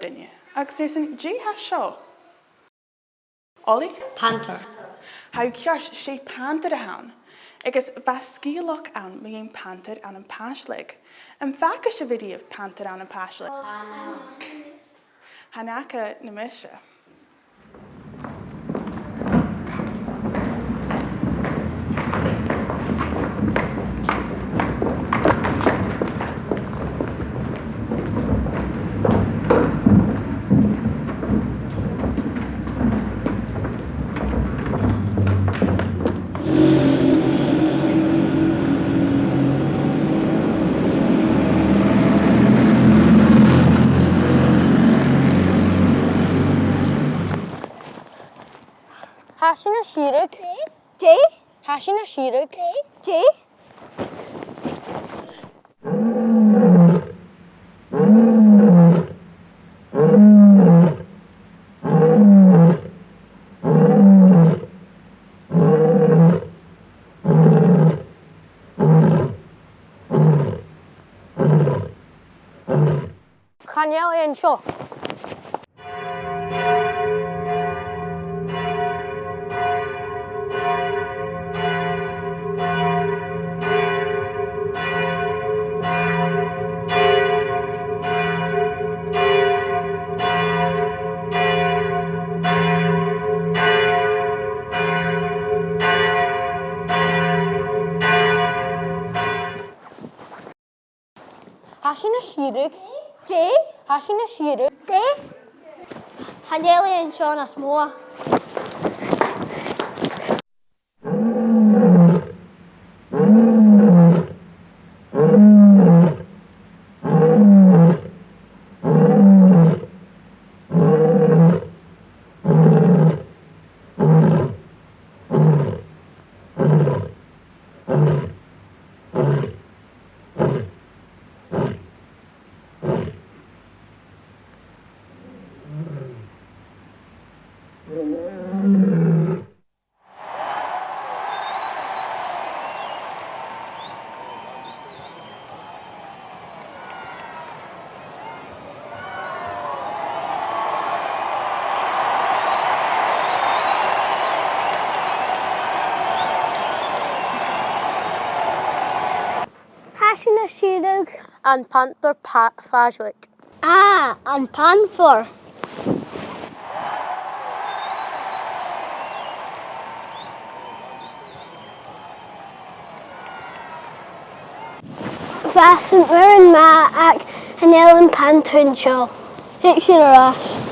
duine. Agus nuair san díthe seo. Ollie? Pantar. How ceart sé pantar a hain. Agus bheith scíalach an mé dhéon pantar an páislig. An bheacha se vidíomh pantar an páislig. Hanacha na mise. Hashin a shirig. J. Hashin a shirig. J. Kanyel and Shaw. Hashin a shirig. J. Hashin a shirig. J. Haneli and Sean as more. Hashin a shirig and Pantar Pha. Ah, and Pantar. Vasant wearing ma ac Hanel and Pantar and Shaw. Hicks your ass.